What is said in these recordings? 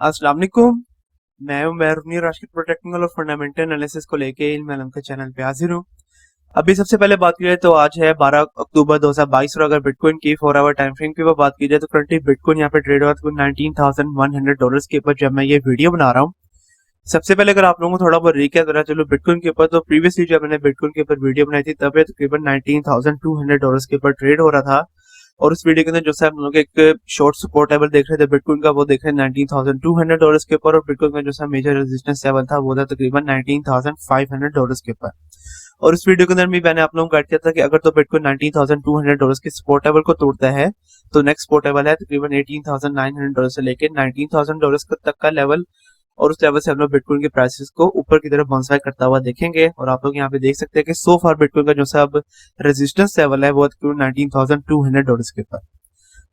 अस्सलाम वालेकुम। मैं हूं मेहरुनिर राशिद प्रोटेक्टिंग और फंडामेंटल एनालिसिस को लेके इल्म अलम के चैनल पे हाजिर हूं। अभी सबसे पहले बात की जाए तो आज है 12 अक्टूबर 2022 और अगर बिटकॉइन की 4 आवर टाइम फ्रेम की बात की जाए तो करंटली बिटकॉइन यहाँ पे ट्रेड हुआ था $19,100 के ऊपर जब मैं ये वीडियो बना रहा हूँ। सबसे पहले अगर आप लोगों को थोड़ा बहुत रिकैप करा चलो बिटकॉइन के ऊपर, तो प्रीवियसली जब मैंने बिटकॉइन के ऊपर वीडियो बनाई थी तब ये तकरीबन $19,200 के ऊपर ट्रेड हो रहा था। और उस वीडियो के अंदर जो है हम लोग एक शॉर्ट सपोर्ट लेवल देख रहे थे बिटकॉइन का, वो देख रहे $19,200 के ऊपर, और बिटकॉइन का जो है मेजर रेजिस्टेंस लेवल था वो था तकरीबन $19,500 के ऊपर। और इस वीडियो के अंदर भी मैंने आप लोगों को गाइड किया था कि अगर तो बिटकॉइन $19,200 के सपोर्ट लेवल को तोड़ता है तो नेक्स्ट सपोर्ट लेवल है तकरीबन $18,900 से लेकर $19,000 तक का लेवल, और उस लेवल से हम लोग बिटकॉइन के प्राइसेस को ऊपर की तरफ बाउंस बैक करता हुआ देखेंगे। और आप लोग यहाँ पे देख सकते हैं कि सो फार बिटकॉइन का जो सा अब रेजिस्टेंस लेवल है वो $19,200 के ऊपर।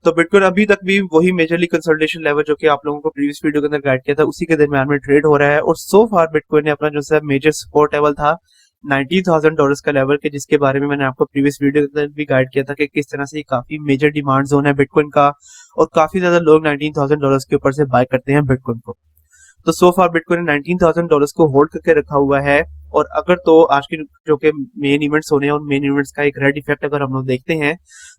तो बिटकॉइन अभी तक भी वही मेजरली कंसोलिडेशन लेवल जो कि आप लोगों को प्रीवियस वीडियो के अंदर गाइड किया था उसी के दरमियान में ट्रेड हो रहा है। और सो फार बिटकॉइन ने अपना जो सा मेजर सपोर्ट लेवल था $19,000 का लेवल के, जिसके बारे में मैंने आपको प्रीवियस वीडियो के अंदर भी गाइड किया था कि किस तरह से काफी मेजर डिमांड जोन है बिटकॉइन का, और काफी ज्यादा लोग $19,000 के ऊपर से बाय करते हैं बिटकॉइन को। तो सो फार बिटकॉइन ने $19,000 को होल्ड करके रखा हुआ है। और अगर तो आज के जो कि मेन इवेंट्स होने हैं उन मेन इवेंट्स का एक रेड इफेक्ट अगर हम लोग देखते हैं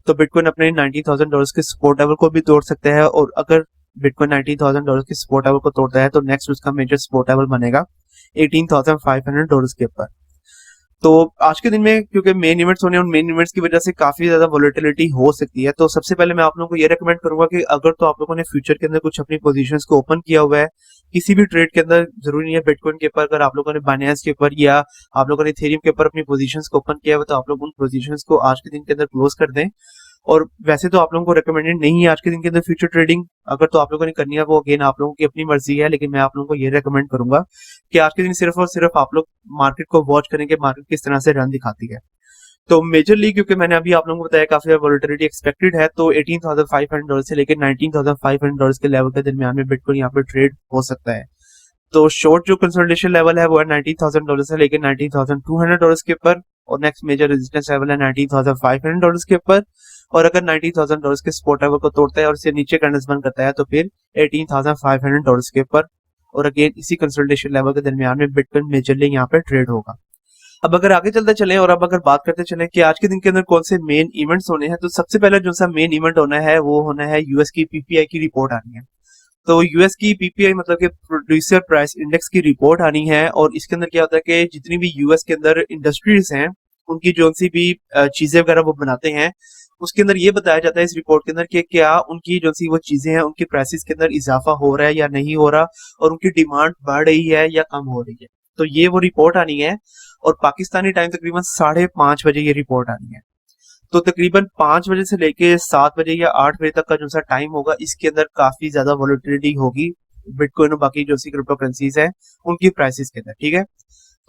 तो बिटकॉइन अपने $19,000 के सपोर्ट लेवल को भी तोड़ सकता है। और अगर बिटकॉइन $19,000 के सपोर्ट लेवल को तोड़ता है तो नेक्स्ट उसका मेजर सपोर्ट लेवल बनेगा $18,500 के ऊपर। तो आज के दिन में क्योंकि मेन इवेंट्स होने हैं उन मेन इवेंट्स की वजह से काफी ज्यादा वोलेटिलिटी हो सकती है। तो सबसे पहले मैं आप लोगों को ये रेकमेंड करूंगा कि अगर तो आप लोगों ने फ्यूचर के अंदर कुछ अपनी पोजीशंस को ओपन किया हुआ है किसी भी ट्रेड के अंदर, जरूरी नहीं है बिटकॉइन के ऊपर, अगर आप लोगों ने बाइनेंस के ऊपर या आप लोगों ने इथेरियम के ऊपर अपनी पोजीशंस को ओपन किया हुआ तो आप लोग उन पोजीशंस को आज के दिन के अंदर क्लोज कर दें। और वैसे तो आप लोगों को रिकमेंडेड नहीं है आज के दिन के अंदर फ्यूचर ट्रेडिंग, अगर तो आप लोगों ने करनी है वो अगेन आप लोगों की अपनी मर्जी है, लेकिन मैं आप लोगों को ये रिकमेंड करूंगा कि आज के दिन सिर्फ और सिर्फ आप लोग मार्केट को वॉच करें कि मार्केट किस तरह से रन दिखाती है। तो मेजरली क्योंकि मैंने अभी आप लोगों को बताया काफी वोलेटिलिटी एक्सपेक्टेड है, तो $18,500 से लेकर $19,500 के लेवल के दरमियान में बिटकॉइन यहाँ पे ट्रेड हो सकता है। तो शॉर्ट जो कंसोलिडेशन लेवल है वो है $19,000 से लेकर $19,200 के ऊपर, और नेक्स्ट मेजर रेजिस्टेंस लेवल है $19,500 के ऊपर। और अगर $19,000 के सपोर्ट लेवल को तोड़ता है और इससे नीचे कैंडल्स बंद करता है तो फिर $18,500 के ऊपर, और अगेन इसी कंसोलिडेशन लेवल के दरमियान में बिटकॉइन मेजरली यहाँ पे ट्रेड होगा। अब अगर आगे चलते चले और अब अगर बात करते चले कि आज के दिन के अंदर कौन से मेन इवेंट्स होने हैं, तो सबसे पहले जो सा मेन इवेंट होना है वो होना है यूएस की पीपीआई की रिपोर्ट आनी है। तो यूएस की पीपीआई मतलब कि प्रोड्यूसर प्राइस इंडेक्स की रिपोर्ट आनी है, और इसके अंदर क्या होता है कि जितनी भी यूएस के अंदर इंडस्ट्रीज हैं उनकी जो सी भी चीजें वगैरह वो बनाते हैं उसके अंदर ये बताया जाता है इस रिपोर्ट के अंदर कि क्या उनकी जो सी वो चीजें हैं उनकी प्राइसेस के अंदर इजाफा हो रहा है या नहीं हो रहा, और उनकी डिमांड बढ़ रही है या कम हो रही है। तो ये वो रिपोर्ट आनी है, और पाकिस्तानी टाइम तकरीबन 5:30 बजे ये रिपोर्ट आनी है। तो तकरीबन 5 बजे से लेके 7 बजे या 8 बजे तक का जो सा टाइम होगा इसके अंदर काफी ज्यादा वोलेटिलिटी होगी बिटकॉइन और बाकी जो सी क्रिप्टो करेंसीज है उनकी प्राइसेस के अंदर। ठीक है,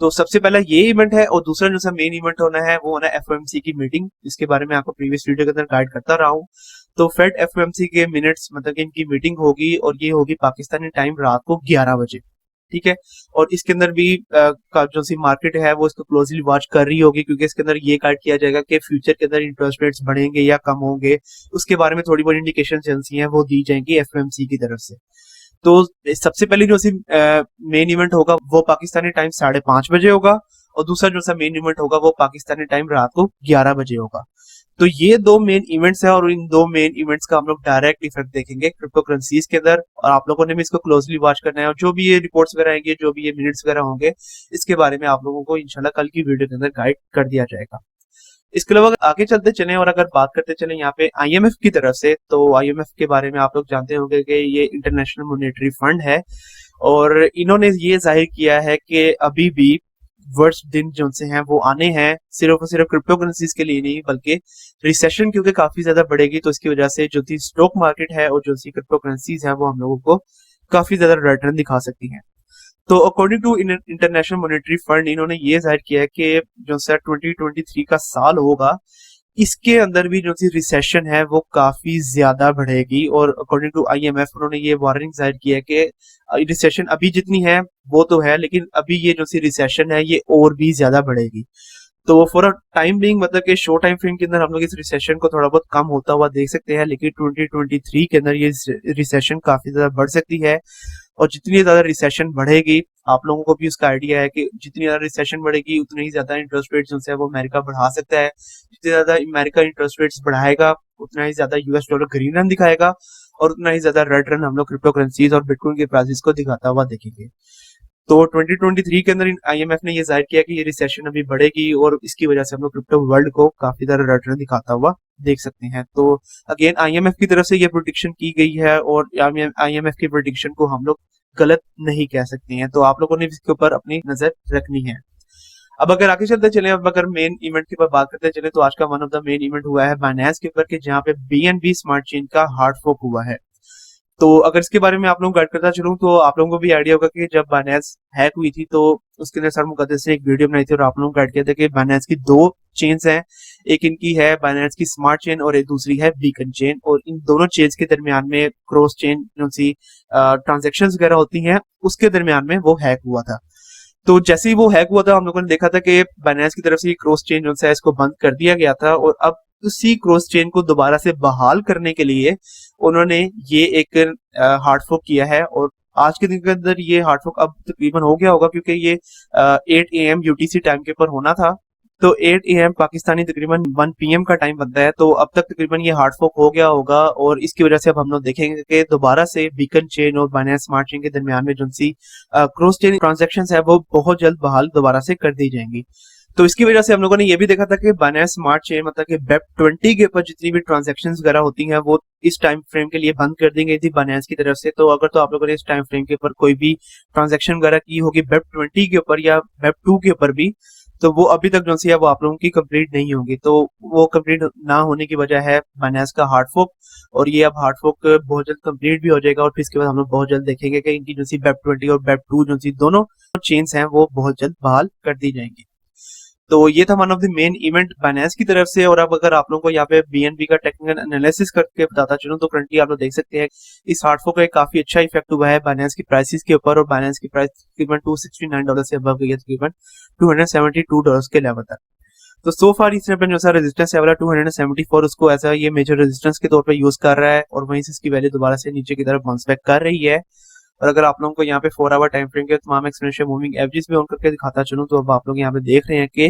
तो सबसे पहला ये इवेंट है, और दूसरा जो सा मेन इवेंट होना है वो होना है एफओएमसी की मीटिंग, जिसके बारे में आपको प्रीवियस वीडियो के अंदर गाइड करता रहा हूँ। तो फेड एफओएमसी के मिनट्स मतलब कि इनकी मीटिंग होगी, और ये होगी पाकिस्तानी टाइम रात को 11 बजे। ठीक है, और इसके अंदर भी का जो सी मार्केट है वो इसको क्लोजली वॉच कर रही होगी, क्योंकि इसके अंदर ये गाइड किया जाएगा कि फ्यूचर के अंदर इंटरेस्ट रेट्स बढ़ेंगे या कम होंगे, उसके बारे में थोड़ी बहुत इंडिकेशन एजेंसी हैं वो दी जाएंगी एफओएमसी की तरफ से। तो सबसे पहले जो सी मेन इवेंट होगा वो पाकिस्तानी टाइम 5:30 बजे होगा, और दूसरा जो सा मेन इवेंट होगा वो पाकिस्तानी टाइम रात को 11 बजे होगा। तो ये दो मेन इवेंट्स हैं, और इन दो मेन इवेंट्स का हम लोग डायरेक्ट इफेक्ट देखेंगे क्रिप्टो करेंसीज के अंदर, और आप लोगों ने भी इसको क्लोजली वॉच करना है। और जो भी ये रिपोर्ट्स वगैरह आएंगे, जो भी ये मिनट्स वगैरह होंगे, इसके बारे में आप लोगों को इंशाल्लाह कल की वीडियो के अंदर गाइड कर दिया जाएगा। इसके अलावा आगे चलते चलें और अगर बात करते चलें यहाँ पे आईएमएफ की तरफ से, तो आईएमएफ के बारे में आप लोग जानते होंगे कि ये इंटरनेशनल मॉनेटरी फंड है, और इन्होंने ये जाहिर किया है कि अभी भी वर्स्ट दिन जो से हैं वो आने हैं, सिर्फ और सिर्फ क्रिप्टो करेंसीज के लिए नहीं बल्कि रिसेशन क्योंकि काफी ज्यादा बढ़ेगी, तो इसकी वजह से जो थी स्टॉक मार्केट है और जो सी क्रिप्टो करेंसीज है वो हम लोगों को काफी ज्यादा रिटर्न दिखा सकती हैं। तो according to International Monetary Fund इन्होंने ये जाहिर किया है कि जो सर 2023 का साल होगा इसके अंदर भी जो सी रिसेशन है वो काफी ज्यादा बढ़ेगी, और अकॉर्डिंग टू आईएमएफ उन्होंने ये वार्निंग जाहिर किया है कि रिसेशन अभी जितनी है वो तो है, लेकिन अभी ये जो सी रिसेशन है ये और भी ज्यादा बढ़ेगी। तो फॉर अ टाइम बीइंग मतलब कि शॉर्ट टाइम फ्रेम के अंदर हम लोग इस रिसेशन को थोड़ा बहुत कम होता हुआ देख सकते हैं, लेकिन 2023 के अंदर ये रिसेशन काफी ज्यादा बढ़ सकती है। और जितनी ज्यादा रिसेशन बढ़ेगी, आप लोगों को भी उसका आइडिया है कि जितनी ज्यादा रिसेशन बढ़ेगी उतनी ही ज्यादा इंटरेस्ट रेट जो है वो अमेरिका बढ़ा सकता है। जितनी ज्यादा अमेरिका इंटरेस्ट रेट्स बढ़ाएगा उतना ही ज्यादा यूएस डॉलर ग्रीन रन दिखाएगा और उतना ही ज्यादा रेड रन हम लोग क्रिप्टो करेंसीज और बिटकॉइन के प्राइसेस को दिखाता हुआ देखेंगे। तो 2023 के अंदर आईएमएफ ने ये जाहिर किया कि ये रिसेशन अभी बढ़ेगी और इसकी वजह से हम लोग क्रिप्टो वर्ल्ड को काफी ज्यादा रिटर्न दिखाता हुआ देख सकते हैं। तो अगेन आईएमएफ की तरफ से ये प्रोडिक्शन की गई है और आईएमएफ की प्रोडिक्शन को हम लोग गलत नहीं कह सकते हैं, तो आप लोगों ने इसके ऊपर अपनी नजर रखनी है। अब अगर आगे चलते चले, अब अगर मेन इवेंट के ऊपर बात करते चले, तो आज का one of the main event हुआ है बाइनेंस के ऊपर, जहाँ पे बीएनबी स्मार्ट चेन का हार्ड फोक हुआ है। तो अगर इसके बारे में आप लोगों को गाइड करता चलूं तो आप लोगों को भी आइडिया होगा कि जब बाइनेंस हैक हुई थी तो उसके अंदर सर मुकद्दस ने एक वीडियो बनाई थी और आप लोगों को गाइड किया था कि बाइनेंस की दो चेन्स हैं, एक इनकी है बाइनेंस की स्मार्ट चेन और एक दूसरी है बीकन चेन, और इन दोनों चेन्स के दरमियान में क्रॉस चेन जो सी ट्रांजेक्शन वगैरह होती हैं उसके दरमियान में वो हैक हुआ था। तो जैसे ही वो हैक हुआ था हम लोगों ने देखा था कि बाइनेंस की तरफ से क्रॉस चेन जो है इसको बंद कर दिया गया था, और अब उसी क्रॉस चेन को दोबारा से बहाल करने के लिए उन्होंने ये एक हार्ड फोक किया है। और आज के दिन के अंदर ये हार्ड फोक अब तकरीबन हो गया होगा, क्योंकि ये 8 AM यूटीसी टाइम के ऊपर होना था। तो 8 AM पाकिस्तानी तकरीबन 1 PM का टाइम बनता है, तो अब तक तकरीबन ये हार्ड फोक हो गया होगा, और इसकी वजह से अब हम लोग देखेंगे कि दोबारा से बीकन चेन और बाइनेंस स्मार्ट चेन के दरमियान में जो सी क्रॉस चेन ट्रांजेक्शन है वो बहुत जल्द बहाल दोबारा से कर दी जाएंगी। तो इसकी वजह से हम लोगों ने ये भी देखा था कि बाइनेंस स्मार्ट चेन मतलब कि BEP20 के ऊपर जितनी भी ट्रांजैक्शंस वगैरह होती हैं वो इस टाइम फ्रेम के लिए बंद कर दी गई थी बाइनेंस की तरफ से। तो अगर तो आप लोगों ने इस टाइम फ्रेम के ऊपर कोई भी ट्रांजैक्शन वगैरह की होगी BEP20 के ऊपर या BEP2 के ऊपर भी, तो वो अभी तक जो सी है वो आप लोगों की कंप्लीट नहीं होगी। तो वो कंप्लीट ना होने की वजह है बाइनेंस का हार्ड फोक, और ये अब हार्ड फोक बहुत जल्द कंप्लीट भी हो जाएगा, और फिर इसके बाद हम लोग बहुत जल्द देखेंगे कि इनकी जो सी BEP20 और BEP2 जो सी दोनों चेन्स हैं वो बहुत जल्द बहाल कर दी जाएंगी। तो ये था one of the main event Binance की तरफ से। और अब अगर आप लोगों को यहाँ पे बीएनबी का टेक्निकल एनालिसिस करके बताता चलूं तो करंटली आप लोग देख सकते हैं इस हार्ड फोक का एक काफी अच्छा इफेक्ट हुआ है बाइनेंस की प्राइसेस के ऊपर, और बाइनेंस की प्राइस तकरीबन $269 से अबव गई है, तकरीबन $272 के लेवल तक। तो सो फार इसने अपना जो सा रेजिस्टेंस है वाला 274 उसको ऐसा ये मेजर रेजिस्टेंस के तौर पे यूज कर रहा है, और वहीं से इसकी वैल्यू दोबारा से नीचे की तरफ बाउंस बैक कर रही है। और अगर आप लोगों को यहाँ पे 4 आवर टाइम फ्रेम के तमाम एक्सपोनेंशियल मूविंग एवरेजेस भी ऑन करके दिखाता चलूं तो अब आप लोग यहाँ पे देख रहे हैं कि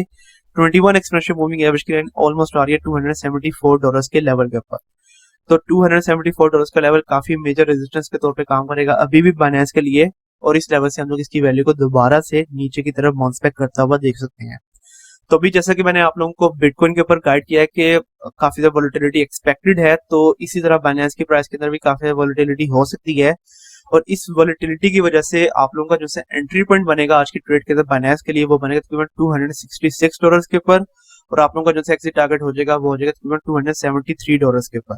21 एक्सपोनेंशियल मूविंग एवरेज की लाइन ऑलमोस्ट आ रही है $274 के लेवल के ऊपर। तो $274 का लेवल काफी मेजर रेजिस्टेंस के तौर पे काम करेगा अभी भी बाइनेंस के लिए, और इस लेवल से हम लोग इसकी वैल्यू को दोबारा से नीचे की तरफ बाउंस बैक करता हुआ देख सकते हैं। तो अभी जैसा कि मैंने आप लोगों को बिटकॉइन के ऊपर गाइड किया है कि काफी ज्यादा वोलेटिलिटी एक्सपेक्टेड है, तो इसी तरह बाइनेंस की प्राइस के अंदर भी काफी ज्यादा वोलेटिलिटी हो सकती है, और इस वोलेटिलिटी की वजह से आप लोगों का जो है एंट्री पॉइंट बनेगा आज की ट्रेड के अंदर बाइनेंस के लिए वो बनेगा तकरीबन $266 के ऊपर, और आप लोगों का जो एक्सिट टारगेट हो जाएगा वो हो जाएगा तकरीबन $273 के ऊपर।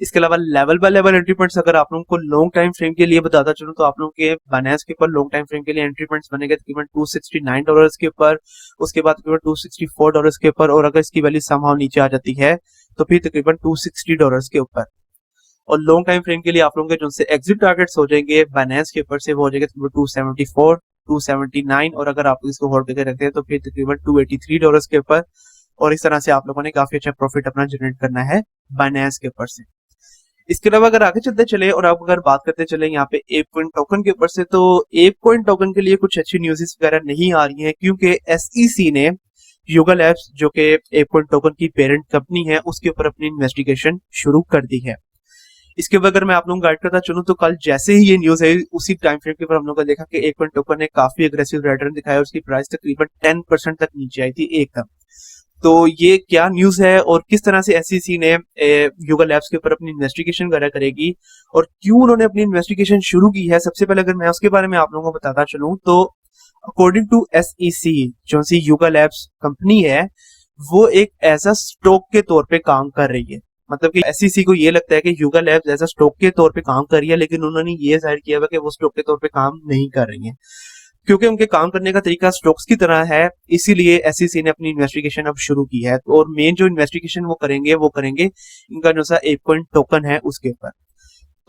इसके अलावा level by level entry points अगर आप लोगों को लॉन्ग टाइम फ्रेम के लिए बताता चलूं तो आप लोगों के बाइनेंस के ऊपर लॉन्ग टाइम फ्रेम के लिए एंट्री पॉइंट्स बनेंगे तकरीबन $269 के ऊपर, उसके बाद तकरीबन $264 के ऊपर, और अगर इसकी वैल्यू समहाउ नीचे आ जाती है तो फिर तकरीबन $260 के ऊपर। और लॉन्ग टाइम फ्रेम के लिए आप लोगों के जो से एग्जिट टारगेट्स हो जाएंगे बाइनेंस के ऊपर से वो हो जाएगा तकरीबन 274, 279, और अगर आप इसको होल्ड करके रखते हैं तो फिर तकरीबन $283 के ऊपर। और इस तरह से आप लोगों ने काफी अच्छा प्रॉफिट अपना जनरेट करना है बाइनेंस के ऊपर से। इसके अलावा अगर आगे चलते चले और आप अगर बात करते चले यहाँ पे एपकॉइन टोकन के ऊपर से, तो एपकॉइन टोकन के लिए कुछ अच्छी न्यूज़ वगैरह नहीं आ रही है, क्योंकि एसईसी ने युगा लैब्स जो कि एपकॉइन टोकन की पेरेंट कंपनी है उसके ऊपर अपनी इन्वेस्टिगेशन शुरू कर दी है। इसके ऊपर अगर मैं आप लोगों को गाइड करता चलूं तो कल जैसे ही ये न्यूज है उसी टाइम फ्रेम के ऊपर हम लोगों ने देखा कि एपकॉइन टोकन ने काफी अग्रेसिव रिटर्न दिखाया और उसकी प्राइस तकरीबन 10% तक नीचे आई थी एकदम। तो ये क्या न्यूज है और किस तरह से एसईसी ने युगा लैब्स के ऊपर अपनी इन्वेस्टिगेशन वगैरह करेगी और क्यों उन्होंने अपनी इन्वेस्टिगेशन शुरू की है, सबसे पहले अगर मैं उसके बारे में आप लोगों को बताता चलूं तो अकॉर्डिंग टू एसईसी जो सी युगा लैब्स कंपनी है वो एक ऐसा स्टॉक के तौर पे काम कर रही है। मतलब कि एसईसी को ये लगता है कि युगा लैब्स ऐसा स्टॉक के तौर पे काम कर रही है, लेकिन उन्होंने ये जाहिर किया हुआ कि वो स्टॉक के तौर पे काम नहीं कर रही है, क्योंकि उनके काम करने का तरीका स्टॉक्स की तरह है। इसीलिए एसईसी ने अपनी इन्वेस्टिगेशन अब शुरू की है और मेन जो इन्वेस्टिगेशन वो करेंगे इनका जो सा एपकॉइन टोकन है उसके ऊपर।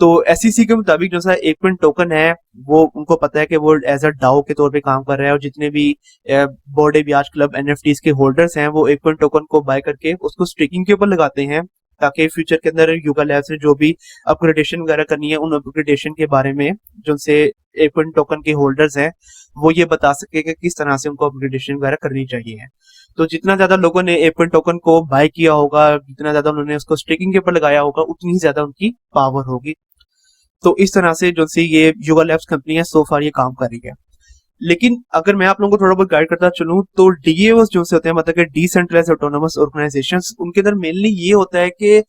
तो SEC के मुताबिक जो सा एक पॉइंट टोकन है वो उनको पता है कि वो एज अ डाओ के तौर पे काम कर रहा है, और जितने भी बोर्ड ब्याज क्लब NFTs के होल्डर्स हैं वो एक पॉइंट टोकन को बाय करके उसको स्टेकिंग के ऊपर लगाते हैं, ताकि फ्यूचर के अंदर युगा लैब्स ने जो भी अपग्रेडेशन वगैरह करनी है उन अपग्रेडेशन के बारे में जो से एक पॉइंट टोकन के होल्डर्स हैं वो ये बता सके कि किस तरह से उनको अपग्रेडेशन वगैरह करनी चाहिए। तो जितना ज्यादा लोगों ने एक पॉइंट टोकन को बाय किया होगा, जितना ज्यादा उन्होंने उसको स्टेकिंग के ऊपर लगाया होगा, उतनी ही ज्यादा उनकी पावर होगी। तो इस तरह से जो सी ये युगा लैब्स कंपनी है सो फार ये काम कर रही है। लेकिन अगर मैं आप लोगों को थोड़ा बहुत गाइड करता चलूं तो DAOs जो से होते हैं, मतलब कि डिसेंट्रलाइज्ड ऑटोनोमस ऑर्गेनाइजेशंस, उनके अंदर मेनली ये होता है कि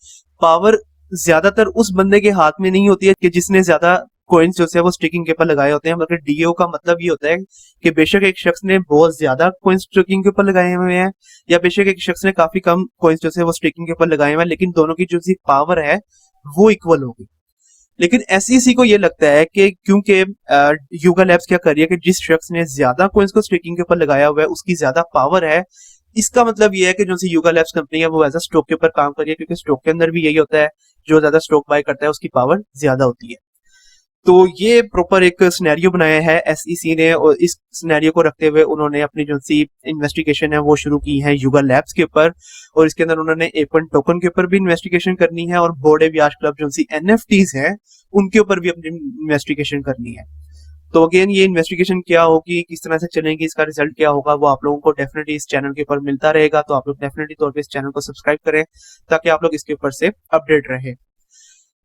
पावर ज्यादातर उस बंदे के हाथ में नहीं होती है कि जिसने ज्यादा कॉइन्स जो है वो स्टेकिंग के ऊपर लगाए होते हैं। मतलब DAO का मतलब ये होता है कि बेशक एक शख्स ने बहुत ज्यादा कॉइन्स स्टेकिंग के ऊपर लगाए हुए हैं, या बेशक एक शख्स ने काफी कम कॉइन्स जो है वो स्टेकिंग के ऊपर लगाए हुए हैं, लेकिन दोनों की जो सी पावर है वो इक्वल होगी। लेकिन SEC को ये लगता है कि क्योंकि युगा लैब्स क्या कर रही है कि जिस शख्स ने ज्यादा कॉइन्स को स्टेकिंग के ऊपर लगाया हुआ है उसकी ज्यादा पावर है, इसका मतलब ये है कि जो सी युगा लैब्स कंपनी है वो एज अ स्टॉक के ऊपर काम कर रही है, क्योंकि स्टॉक के अंदर भी यही होता है, जो ज्यादा स्टॉक बाय करता है उसकी पावर ज्यादा होती है। तो ये प्रॉपर एक सिनेरियो बनाया है SEC ने, और इस सिनेरियो को रखते हुए उन्होंने अपनी जो सी इन्वेस्टिगेशन है वो शुरू की है युगा लैब्स के ऊपर, और इसके अंदर उन्होंने एपन टोकन के ऊपर भी इन्वेस्टिगेशन करनी है, और बोर्ड ब्याज क्लब जो सी NFTs है उनके ऊपर भी अपनी इन्वेस्टिगेशन करनी है। तो अगेन ये इन्वेस्टिगेशन क्या होगी, किस तरह से चलेगी, इसका रिजल्ट क्या होगा, वो आप लोगों को डेफिनेटली इस चैनल के ऊपर मिलता रहेगा। तो आप लोग डेफिनेटली तौर पे इस चैनल को सब्सक्राइब करें ताकि आप लोग इसके ऊपर से अपडेट रहे।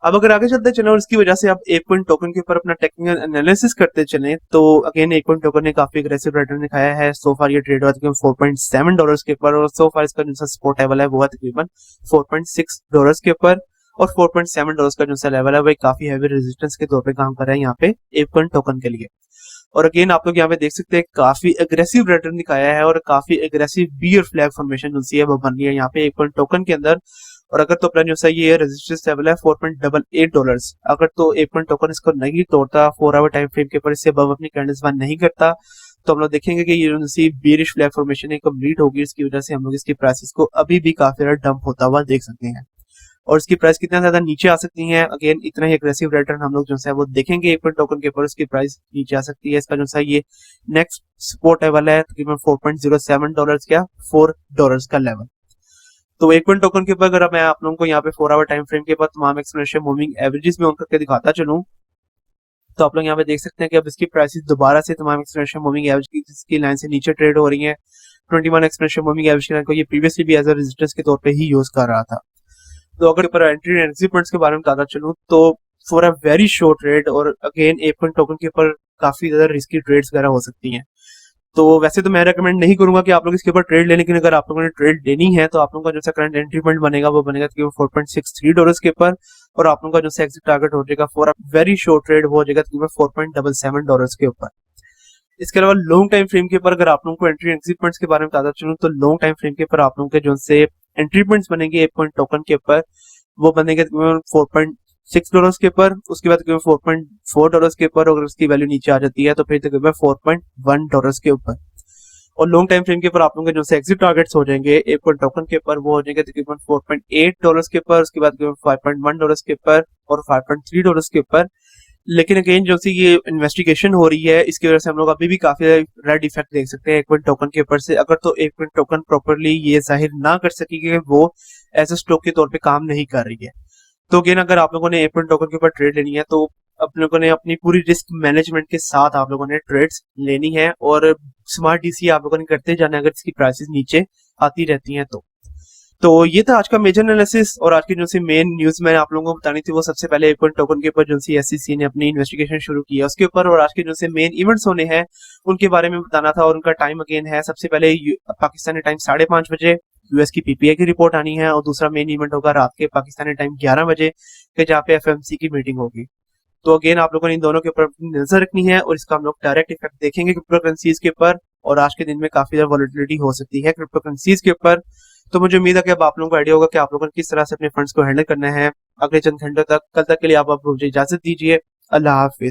अब अगर आगे चलते चले और इसकी वजह से आप एक पॉइंट टोकन के ऊपर अपना टेक्निकल एनालिसिस करते चलें, तो अगेन एक पॉइंट टोकन ने काफी अग्रेसिव रिटर्न दिखाया है। सो फार ये ट्रेड हुआ तकरीबन $4.7 के ऊपर, और सो फार इसका जो सपोर्ट लेवल है वो है तकरीबन $4.6 के ऊपर, और $4.7 का जो लेवल है वो काफी हैवी रेजिस्टेंस के तौर पे काम कर रहा है यहाँ पे एक पॉइंट टोकन के लिए। और अगेन आप लोग यहाँ पे देख सकते हैं काफी अग्रेसिव रिटर्न दिखाया है, और काफी अग्रेसिव बियर फ्लैग फॉर्मेशन जो है वो बन रही है यहाँ पे एक पॉइंट टोकन के अंदर। और अगर तो प्लान जो है ये रेजिस्टेंस लेवल है $4.88, अगर तो एक पॉइंट टोकन इसको नहीं तोड़ता 4 आवर टाइम फ्रेम के ऊपर, इससे अब अपनी कैंडल्स बंद नहीं करता, तो हम लोग देखेंगे कि ये जो सी बियरिश फ्लैग फॉर्मेशन है कंप्लीट होगी। इसकी वजह से हम लोग इसकी प्राइसेस को अभी भी काफी ज्यादा डंप होता हुआ देख सकते हैं, और इसकी प्राइस कितना ज्यादा नीचे आ सकती है। अगेन इतना ही अग्रेसिव रिटर्न हम लोग जो है वो देखेंगे एक पॉइंट टोकन के ऊपर, इसकी प्राइस नीचे आ सकती है। इसका जो है ये नेक्स्ट सपोर्ट लेवल है तकरीबन $4.07 क्या $4 का लेवल। तो एक पॉइंट टोकन के ऊपर अगर मैं आप लोगों को यहाँ पे 4 आवर टाइम फ्रेम के ऊपर तमाम एक्सपोनेंशियल मूविंग एवरेजेस में ऑन करके दिखाता चलूं, तो आप लोग यहाँ पे देख सकते हैं कि अब इसकी प्राइसेस दोबारा से तमाम एक्सपोनेंशियल मूविंग एवरेज की लाइन से नीचे ट्रेड हो रही है। 21 एक्सपोनेंशियल मूविंग एवरेज की लाइन को ये प्रीवियसली भी एज अ रेजिस्टेंस के तौर पे ही यूज कर रहा था। तो अगर ऊपर एंट्री एंड एग्जिट पॉइंट्स के बारे में बताता चलूं, तो for a very short trade, और अगेन एक पॉइंट टोकन के ऊपर काफी ज्यादा रिस्की ट्रेड्स वगैरह हो सकती हैं। तो वैसे तो मैं रेकमेंड नहीं करूंगा कि आप लोग इसके ऊपर ट्रेड लें, लेकिन अगर आप लोगों ने ट्रेड लेनी है तो आप लोगों का जो करंट एंट्री पॉइंट बनेगा वो बनेगा $4.63 के ऊपर, और आप लोगों का जो एग्जिट टारगेट हो जाएगा for a very short trade वो हो जाएगा $4.77 के ऊपर। इसके अलावा लॉन्ग टाइम फ्रेम के ऊपर अगर आप लोगों को एंट्री एग्जिट पॉइंट्स के बारे में बताता चलूं, तो लॉन्ग टाइम फ्रेम के ऊपर आप लोगों के जो से एंट्री पॉइंट्स बनेंगे एक पॉइंट टोकन के ऊपर, वो बनेंगे $4.6 के ऊपर, उसके बाद $4.4 के ऊपर, अगर उसकी वैल्यू नीचे आ जाती है तो फिर तकरीबन $4.1 के ऊपर। और लॉन्ग टाइम फ्रेम के ऊपर आप लोगों के जो एग्जिट टारगेट्स हो जाएंगे एक पॉइंट टोकन के ऊपर, वो हो जाएंगे तकरीबन $4.8 के ऊपर, उसके बाद $5.1 के ऊपर और $5.3 के ऊपर। लेकिन अगेन जो सी ये इन्वेस्टिगेशन हो रही है इसकी वजह से हम लोग अभी भी काफी रेड इफेक्ट देख सकते हैं एक पॉइंट टोकन के ऊपर से। अगर तो एक पॉइंट टोकन प्रॉपरली ये जाहिर ना कर सकेगी कि वो एज अ स्टॉक के तौर पे काम नहीं कर रही है, तो अगेन अगर आप लोगों ने एक पॉइंट टोकन के ऊपर ट्रेड लेनी है तो आप लोगों ने अपनी पूरी रिस्क मैनेजमेंट के साथ आप लोगों ने ट्रेड्स लेनी है, और स्मार्ट डीसी आप लोगों ने करते जाना अगर इसकी प्राइसेस नीचे आती रहती हैं तो ये था आज का मेजर एनालिसिस। और आज की जो सी मेन न्यूज मैंने आप लोगों को बतानी थी वो सबसे पहले एक पॉइंट टोकन के ऊपर जो सी SEC ने अपनी इन्वेस्टिगेशन शुरू की है उसके ऊपर, और आज के जो से मेन इवेंट्स होने हैं उनके बारे में बताना था। और उनका टाइम अगेन है सबसे पहले पाकिस्तानी टाइम 5:30 बजे यूएस की PPI की रिपोर्ट आनी है, और दूसरा मेन इवेंट होगा रात के पाकिस्तानी टाइम 11 बजे के जहाँ पे FMC की मीटिंग होगी। तो अगेन आप लोगों ने इन दोनों के ऊपर नजर रखनी है, और इसका हम लोग डायरेक्ट इफेक्ट देखेंगे क्रिप्टो करेंसीज के ऊपर, और आज के दिन में काफी ज्यादा वॉलेटिलिटी हो सकती है क्रिप्टो करेंसीज के ऊपर। तो मुझे उम्मीद है कि अब आप लोगों को आइडिया होगा कि आप लोगों को किस तरह से अपने फंड्स को हैंडल करना है। अगले चंद घंटों तक, कल तक के लिए आप मुझे इजाजत दीजिए। अल्लाह हाफिज।